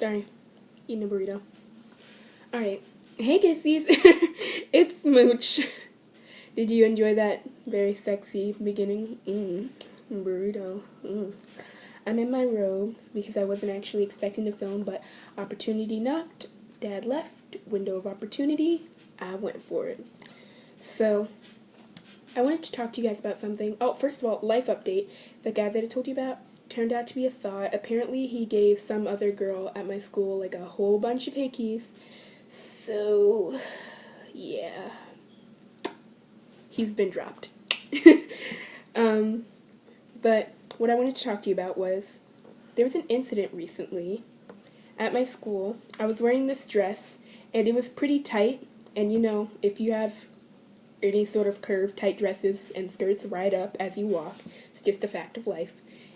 Sorry, eating a burrito. Alright. Hey, kissies. It's Smooch. Did you enjoy that very sexy beginning? Burrito. I'm in my robe because I wasn't actually expecting to film, but opportunity knocked. Dad left. Window of opportunity. I went for it. So, I wanted to talk to you guys about something. Oh, first of all, life update. The guy that I told you about turned out to be a thought. Apparently, he gave some other girl at my school, like, a whole bunch of hickeys. So, yeah. He's been dropped. But what I wanted to talk to you about was, there was an incident recently at my school. I was wearing this dress, and it was pretty tight, and you know, if you have any sort of curved, tight dresses and skirts right up as you walk, it's just a fact of life.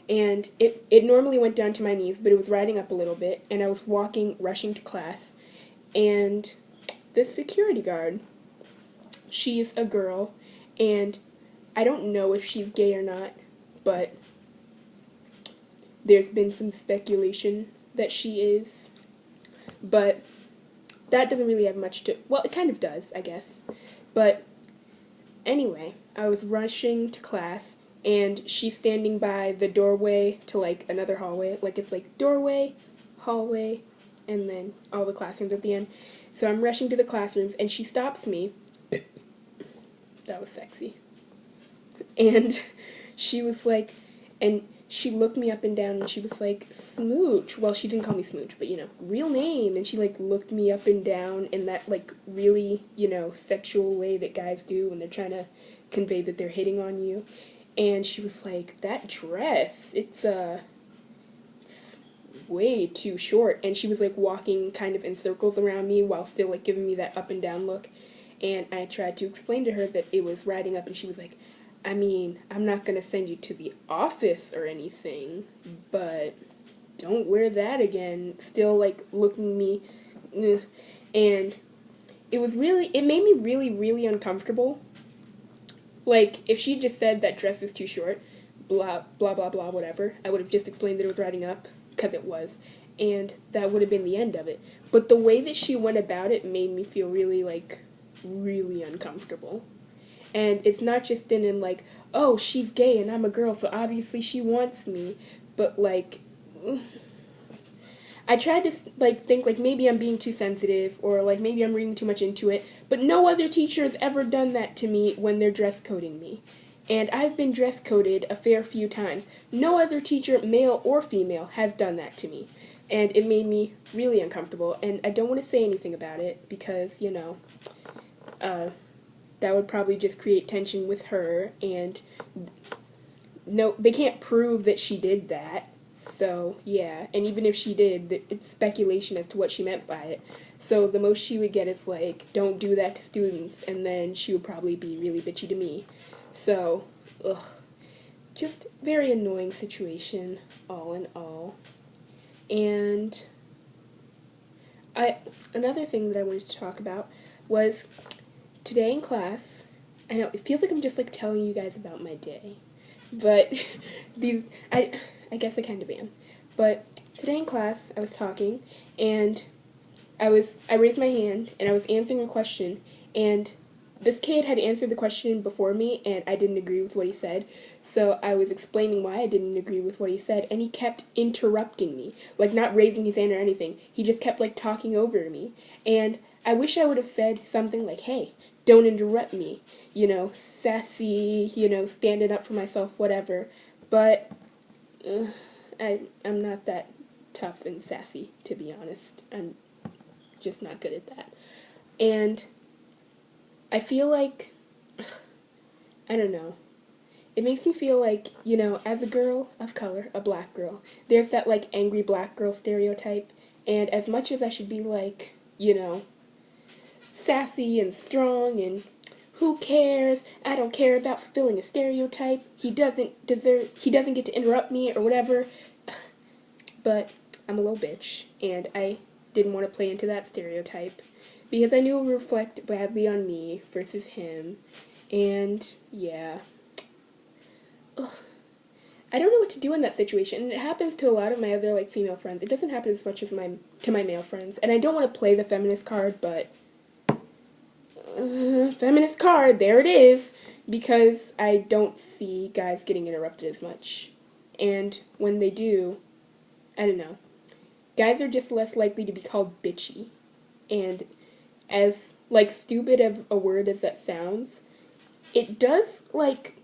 And it normally went down to my knees, but it was riding up a little bit, and I was walking, rushing to class, and the security guard, she's a girl, and I don't know if she's gay or not, but there's been some speculation that she is, but that doesn't really have much to, well, it kind of does, I guess, but anyway, I was rushing to class, and she's standing by the doorway to, like, another hallway, like, it's like doorway, hallway, and then all the classrooms at the end. So I'm rushing to the classrooms, and she stops me. That was sexy. And she was like, and she looked me up and down, and she was like, Smooch. Well, she didn't call me Smooch, but, you know, real name. And she, like, looked me up and down in that, like, really, you know, sexual way that guys do when they're trying to convey that they're hitting on you. And she was like, that dress, it's way too short. And she was, like, walking kind of in circles around me while still, like, giving me that up and down look. And I tried to explain to her that it was riding up, and she was like, I mean, I'm not going to send you to the office or anything, but don't wear that again. Still, like, looking me, and it made me really, really uncomfortable. Like, if she just said that dress is too short, blah, blah, blah, blah, whatever, I would have just explained that it was riding up, because it was, and that would have been the end of it. But the way that she went about it made me feel really, like, really uncomfortable. And it's not just in like, oh, she's gay and I'm a girl, so obviously she wants me. But, like, I tried to, like, think, like, maybe I'm being too sensitive, or, like, maybe I'm reading too much into it. But no other teacher has ever done that to me when they're dress coding me. And I've been dress coded a fair few times. No other teacher, male or female, has done that to me. And it made me really uncomfortable. And I don't want to say anything about it because, you know, that would probably just create tension with her, and no, they can't prove that she did that, so, yeah, and even if she did, it's speculation as to what she meant by it, so the most she would get is, like, don't do that to students, and then she would probably be really bitchy to me, so, just very annoying situation, all in all, and another thing that I wanted to talk about was today in class. I know, it feels like I'm just, like, telling you guys about my day, but I guess I kind of am, but today in class, I was talking, and I raised my hand, and I was answering a question, and this kid had answered the question before me, and I didn't agree with what he said, so I was explaining why I didn't agree with what he said, and he kept interrupting me, like, not raising his hand or anything, he just kept, like, talking over me, and I wish I would have said something like, hey, don't interrupt me, you know, sassy, you know, standing up for myself, whatever, but I'm not that tough and sassy, to be honest. I'm just not good at that. And I feel like, I don't know, it makes me feel like, you know, as a girl of color, a black girl, there's that, like, angry black girl stereotype, and as much as I should be, like, you know, sassy and strong and who cares, I don't care about fulfilling a stereotype, he doesn't get to interrupt me or whatever, but I'm a little bitch, and I didn't want to play into that stereotype, because I knew it would reflect badly on me versus him, and yeah, I don't know what to do in that situation. And it happens to a lot of my other, like, female friends. It doesn't happen as much as to my male friends. And I don't want to play the feminist card, but feminist card, there it is, because I don't see guys getting interrupted as much. And when they do, I don't know. Guys are just less likely to be called bitchy. And as, like, stupid of a word as that sounds, it does, like,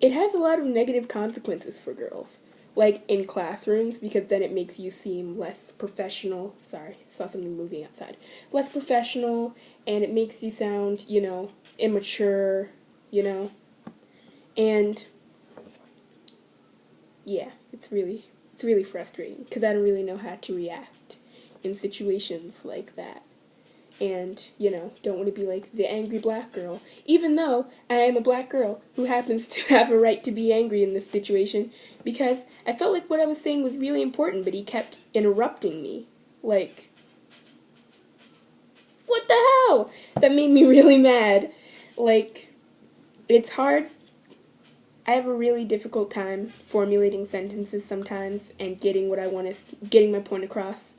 it has a lot of negative consequences for girls. Like, in classrooms, because then it makes you seem less professional. Sorry, I saw something moving outside. Less professional, and it makes you sound, you know, immature, you know. And, yeah, it's really frustrating, because I don't really know how to react in situations like that. And, you know, don't want to be like the angry black girl, even though I am a black girl who happens to have a right to be angry in this situation, because I felt like what I was saying was really important, but he kept interrupting me. Like, what the hell? That made me really mad. Like, it's hard. I have a really difficult time formulating sentences sometimes and getting what I want to, getting my point across,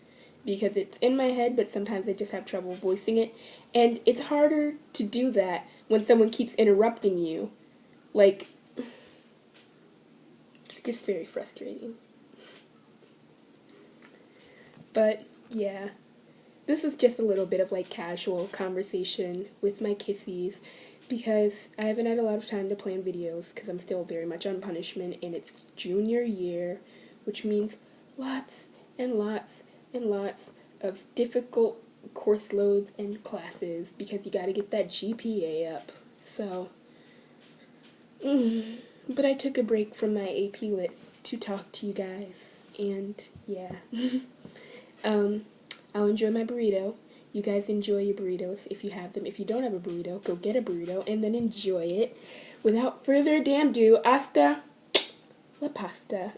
because it's in my head, but sometimes I just have trouble voicing it. And it's harder to do that when someone keeps interrupting you. Like, it's just very frustrating. But, yeah. This is just a little bit of, like, casual conversation with my kissies, because I haven't had a lot of time to plan videos, because I'm still very much on punishment, and it's junior year, which means lots and lots and lots of difficult course loads and classes, because you gotta get that GPA up. So, but I took a break from my AP Lit to talk to you guys, and yeah. I'll enjoy my burrito. You guys enjoy your burritos if you have them. If you don't have a burrito, go get a burrito and then enjoy it. Without further ado, hasta la pasta.